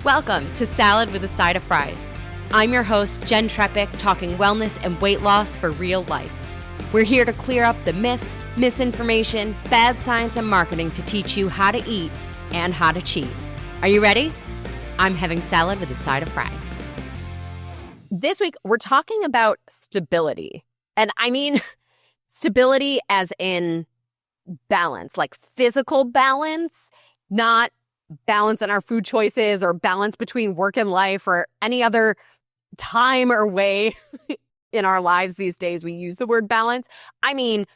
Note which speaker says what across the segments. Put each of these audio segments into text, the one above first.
Speaker 1: Welcome to Salad with a Side of Fries. I'm your host, Jenn Trepeck, talking wellness and weight loss for real life. We're here to clear up the myths, misinformation, bad science, and marketing to teach you how to eat and how to cheat. Are you ready? I'm having salad with a side of fries. This week, we're talking about stability. And I mean stability as in balance, like physical balance, not balance in our food choices or balance between work and life or any other time or way in our lives these days we use the word balance. I mean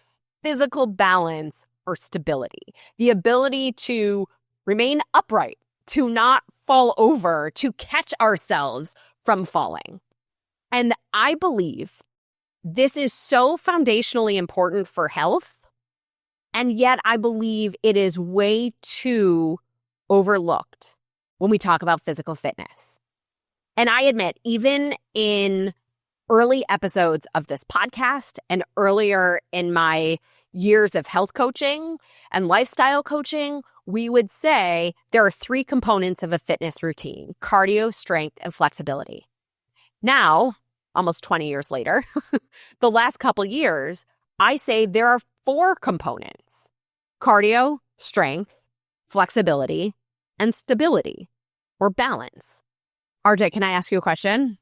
Speaker 1: physical balance or stability, the ability to remain upright, to not fall over, to catch ourselves from falling. And I believe this is so foundationally important for health, and yet I believe it is way too overlooked when we talk about physical fitness. And I admit, even in early episodes of this podcast and earlier in my years of health coaching and lifestyle coaching, we would say there are three components of a fitness routine: cardio, strength, and flexibility. Now, almost 20 years later, the last couple years, I say there are four components: cardio, strength, flexibility, and stability or balance. RJ, can I ask you a question?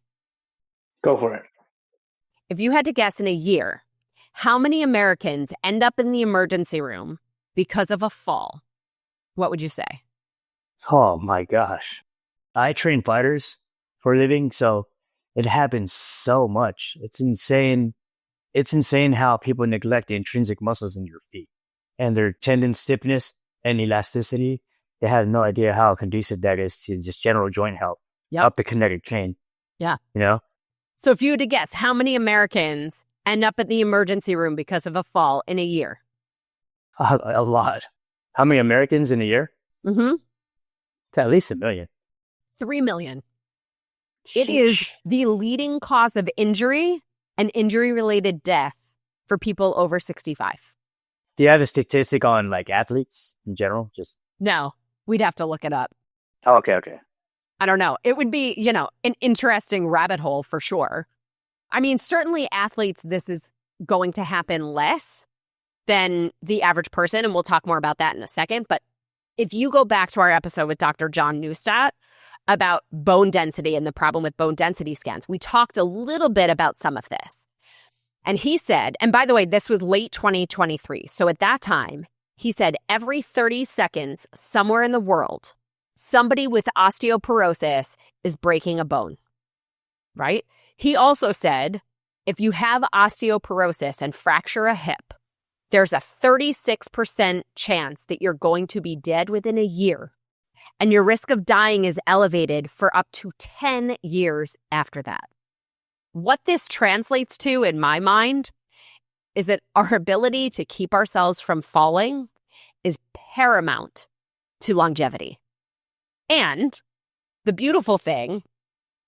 Speaker 2: Go for it.
Speaker 1: If you had to guess in a year, how many Americans end up in the emergency room because of a fall, what would you say?
Speaker 2: Oh my gosh. I train fighters for a living, so it happens so much. It's insane. It's insane how people neglect the intrinsic muscles in your feet and their tendon stiffness and elasticity. They have no idea how conducive that is to just general joint health, up the kinetic chain.
Speaker 1: Yeah.
Speaker 2: You know?
Speaker 1: So if you had to guess, how many Americans end up at the emergency room because of a fall in a year?
Speaker 2: A lot. How many Americans in a year?
Speaker 1: Mm-hmm.
Speaker 2: It's at least 1 million.
Speaker 1: 3 million. It is the leading cause of injury and injury-related death for people over 65.
Speaker 2: Do you have a statistic on like athletes in general?
Speaker 1: No, we'd have to look it up.
Speaker 2: Oh, okay.
Speaker 1: I don't know. It would be, an interesting rabbit hole for sure. I mean, certainly athletes, this is going to happen less than the average person, and we'll talk more about that in a second. But if you go back to our episode with Dr. John Neustadt about bone density and the problem with bone density scans, we talked a little bit about some of this. And he said, and by the way, this was late 2023. So at that time, he said every 30 seconds somewhere in the world, somebody with osteoporosis is breaking a bone, right? He also said, if you have osteoporosis and fracture a hip, there's a 36% chance that you're going to be dead within a year. And your risk of dying is elevated for up to 10 years after that. What this translates to, in my mind, is that our ability to keep ourselves from falling is paramount to longevity. And the beautiful thing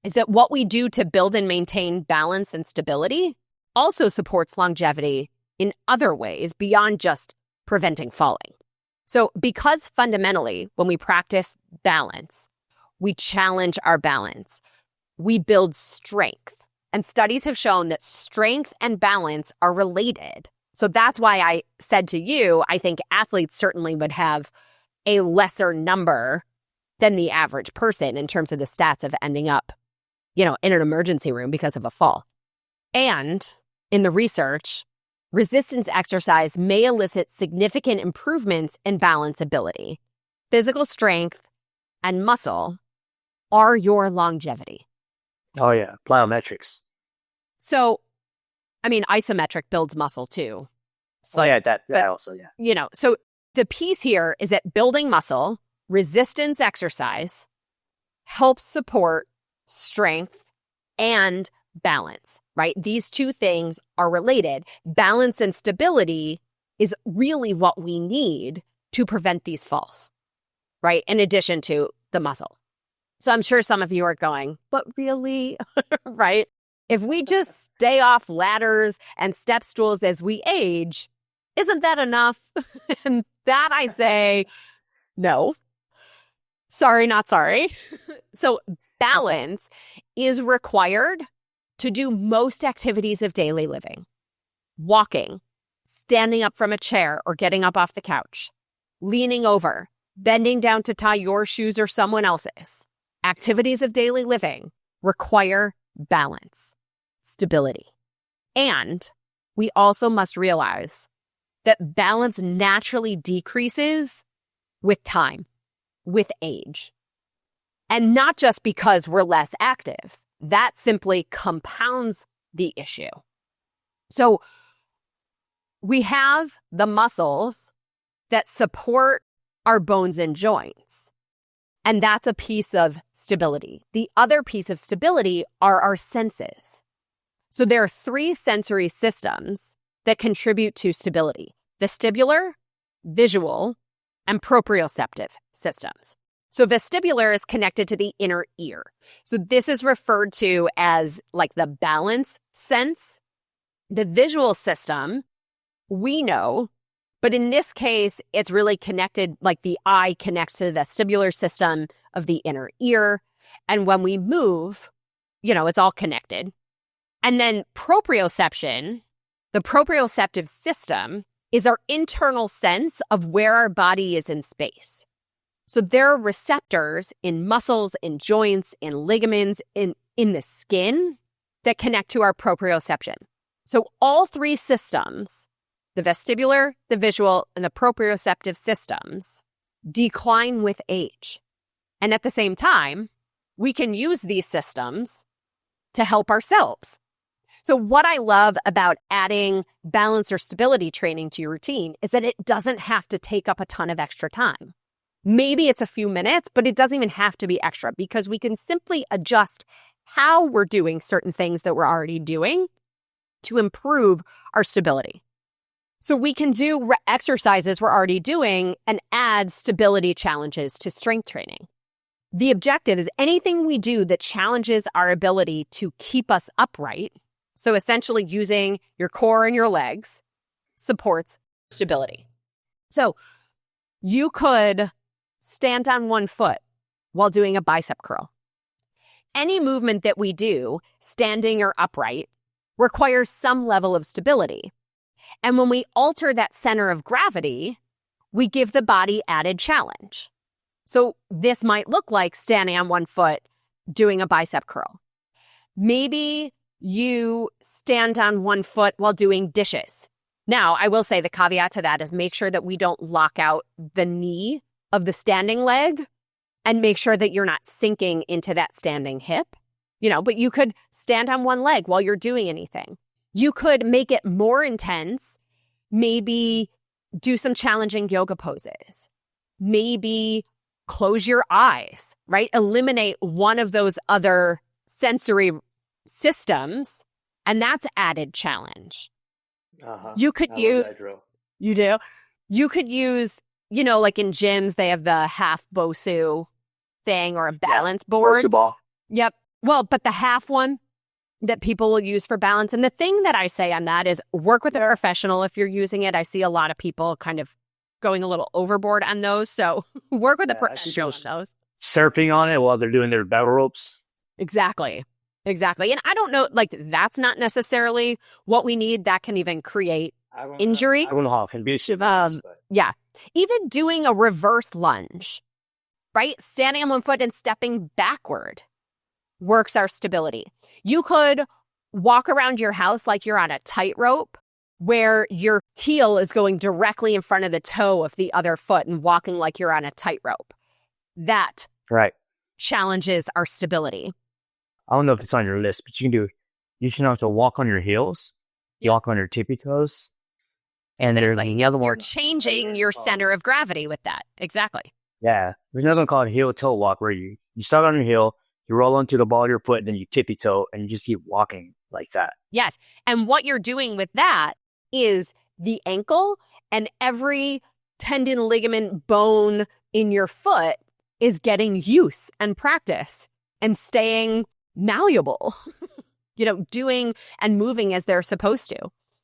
Speaker 1: is that what we do to build and maintain balance and stability also supports longevity in other ways beyond just preventing falling. So because fundamentally, when we practice balance, we challenge our balance, we build strength. And studies have shown that strength and balance are related. So that's why I said to you, I think athletes certainly would have a lesser number than the average person in terms of the stats of ending up, in an emergency room because of a fall. And in the research, resistance exercise may elicit significant improvements in balance ability. Physical strength and muscle are your longevity.
Speaker 2: Oh, yeah. Plyometrics.
Speaker 1: So, isometric builds muscle too. So,
Speaker 2: that also, yeah.
Speaker 1: So the piece here is that building muscle, resistance exercise, helps support strength and balance, right? These two things are related. Balance and stability is really what we need to prevent these falls, right? In addition to the muscle. So I'm sure some of you are going, but really, right? If we just stay off ladders and step stools as we age, isn't that enough? And that I say, no. Sorry, not sorry. So balance is required to do most activities of daily living. Walking, standing up from a chair or getting up off the couch, leaning over, bending down to tie your shoes or someone else's. Activities of daily living require balance, stability. And we also must realize that balance naturally decreases with time, with age. And not just because we're less active. That simply compounds the issue. So we have the muscles that support our bones and joints. And that's a piece of stability. The other piece of stability are our senses. So there are 3 sensory systems that contribute to stability: vestibular, visual, and proprioceptive systems. So vestibular is connected to the inner ear. So this is referred to as like the balance sense. The visual system, we know, but in this case, it's really connected, like the eye connects to the vestibular system of the inner ear. And when we move, it's all connected. And then proprioception, the proprioceptive system, is our internal sense of where our body is in space. So there are receptors in muscles, in joints, in ligaments, in the skin that connect to our proprioception. So all 3 systems, the vestibular, the visual, and the proprioceptive systems, decline with age. And at the same time, we can use these systems to help ourselves. So what I love about adding balance or stability training to your routine is that it doesn't have to take up a ton of extra time. Maybe it's a few minutes, but it doesn't even have to be extra because we can simply adjust how we're doing certain things that we're already doing to improve our stability. So we can do exercises we're already doing and add stability challenges to strength training. The objective is anything we do that challenges our ability to keep us upright, so essentially using your core and your legs, supports stability. So you could stand on one foot while doing a bicep curl. Any movement that we do, standing or upright, requires some level of stability. And when we alter that center of gravity, we give the body added challenge. So this might look like standing on one foot, doing a bicep curl. Maybe you stand on one foot while doing dishes. Now, I will say the caveat to that is make sure that we don't lock out the knee of the standing leg and make sure that you're not sinking into that standing hip. But you could stand on one leg while you're doing anything. You could make it more intense, maybe do some challenging yoga poses, maybe close your eyes, right? Eliminate one of those other sensory systems, and that's added challenge. You could use, you do? You could use, like in gyms, they have the half Bosu thing or a balance board.
Speaker 2: Bosu ball.
Speaker 1: Yep. Well, but the half one that people will use for balance. And the thing that I say on that is work with a professional if you're using it. I see a lot of people kind of going a little overboard on those. So work with a professional on those.
Speaker 2: Surfing on it while they're doing their battle ropes.
Speaker 1: Exactly. And I don't know, that's not necessarily what we need. That can even create injury.
Speaker 2: I don't know how conducive
Speaker 1: Yeah. Even doing a reverse lunge, right? Standing on one foot and stepping backward works our stability. You could walk around your house like you're on a tightrope where your heel is going directly in front of the toe of the other foot and walking like you're on a tightrope. That challenges our stability.
Speaker 2: I don't know if it's on your list, but you can have to walk on your heels, walk on your tippy toes. And there's the other one.
Speaker 1: You're changing your center of gravity with that. Exactly.
Speaker 2: Yeah. There's another one called heel toe walk where you start on your heel, you roll onto the ball of your foot, and then you tippy toe, and you just keep walking like that.
Speaker 1: Yes. And what you're doing with that is the ankle and every tendon, ligament, bone in your foot is getting use and practice and staying malleable, doing and moving as they're supposed to.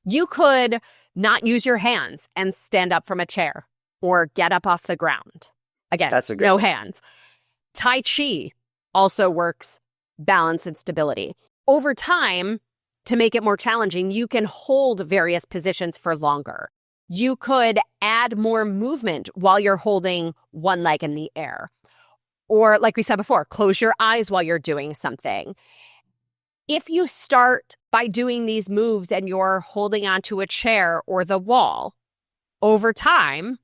Speaker 1: You could not use your hands and stand up from a chair or get up off the ground. Again, no hands. Tai Chi also works balance and stability. Over time, to make it more challenging, you can hold various positions for longer. You could add more movement while you're holding one leg in the air. Or like we said before, close your eyes while you're doing something. If you start by doing these moves and you're holding onto a chair or the wall, over time,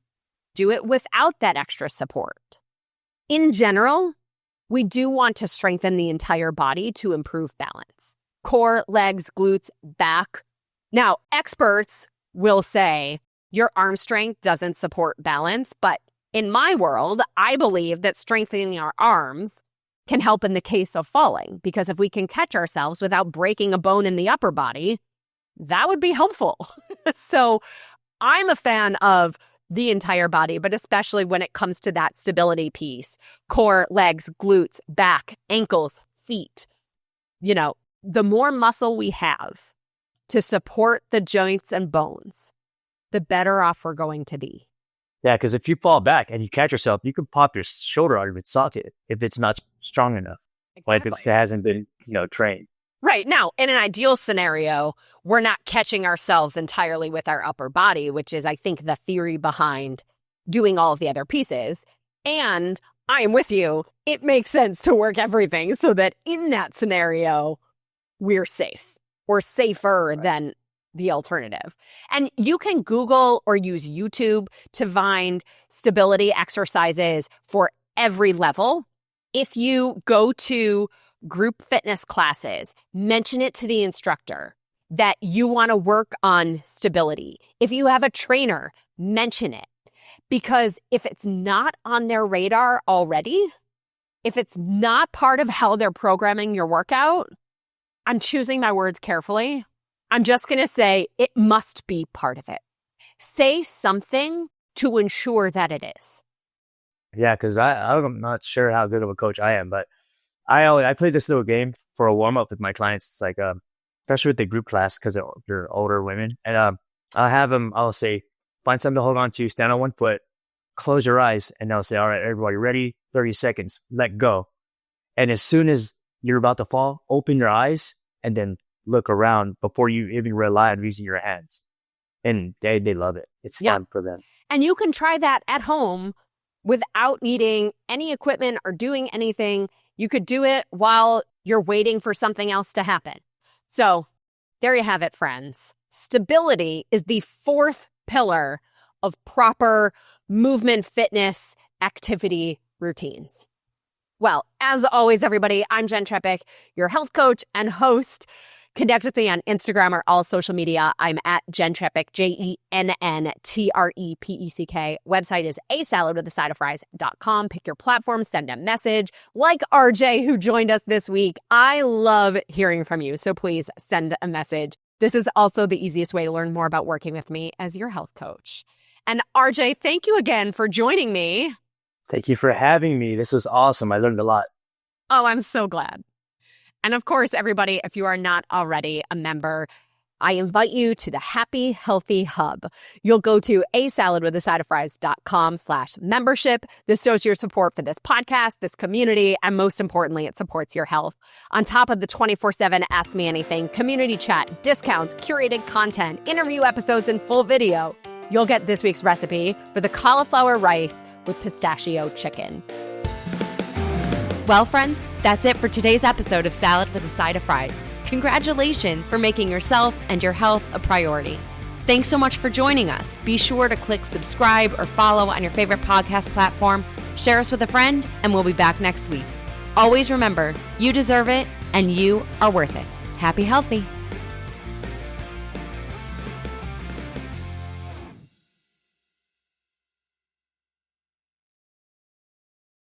Speaker 1: do it without that extra support. In general, we do want to strengthen the entire body to improve balance. Core, legs, glutes, back. Now, experts will say your arm strength doesn't support balance, but in my world, I believe that strengthening our arms can help in the case of falling, because if we can catch ourselves without breaking a bone in the upper body, that would be helpful. So I'm a fan of the entire body, but especially when it comes to that stability piece, core, legs, glutes, back, ankles, feet. The more muscle we have to support the joints and bones, the better off we're going to be.
Speaker 2: Yeah, because if you fall back and you catch yourself, you can pop your shoulder out of its socket if it's not strong enough.
Speaker 1: Exactly.
Speaker 2: Like if it hasn't been, trained.
Speaker 1: Right. Now, in an ideal scenario, we're not catching ourselves entirely with our upper body, which is, I think, the theory behind doing all of the other pieces. And I am with you. It makes sense to work everything so that in that scenario, we're safe or safer than the alternative. And you can Google or use YouTube to find stability exercises for every level. If you go to group fitness classes, mention it to the instructor that you want to work on stability. If you have a trainer, mention it. Because if it's not on their radar already, if it's not part of how they're programming your workout, I'm choosing my words carefully. I'm just going to say it must be part of it. Say something to ensure that it is.
Speaker 2: Yeah, because I'm not sure how good of a coach I am, but I play this little game for a warm-up with my clients. It's like, especially with the group class, because they're older women. And I'll say, find something to hold on to, stand on one foot, close your eyes, and they'll say, all right, everybody, ready? 30 seconds, let go. And as soon as you're about to fall, open your eyes and then look around before you even rely on using your hands. And they love it. It's fun for them.
Speaker 1: And you can try that at home without needing any equipment or doing anything. You could do it while you're waiting for something else to happen. So there you have it, friends. Stability is the fourth pillar of proper movement, fitness, activity routines. Well, as always, everybody, I'm Jenn Trepeck, your health coach and host. Connect with me on Instagram or all social media. I'm at Jenn Trepeck, JennTrepeck. Website is asaladwithasideofries.com. Pick your platform, send a message. Like RJ, who joined us this week. I love hearing from you, so please send a message. This is also the easiest way to learn more about working with me as your health coach. And RJ, thank you again for joining me.
Speaker 2: Thank you for having me. This was awesome. I learned a lot.
Speaker 1: Oh, I'm so glad. And of course, everybody, if you are not already a member, I invite you to the Happy Healthy Hub. You'll go to asaladwithasideofries.com/membership. This shows your support for this podcast, this community, and most importantly, it supports your health. On top of the 24/7 Ask Me Anything, community chat, discounts, curated content, interview episodes, and full video, you'll get this week's recipe for the cauliflower rice with pistachio chicken. Well, friends, that's it for today's episode of Salad with a Side of Fries. Congratulations for making yourself and your health a priority. Thanks so much for joining us. Be sure to click subscribe or follow on your favorite podcast platform. Share us with a friend, and we'll be back next week. Always remember, you deserve it, and you are worth it. Happy healthy.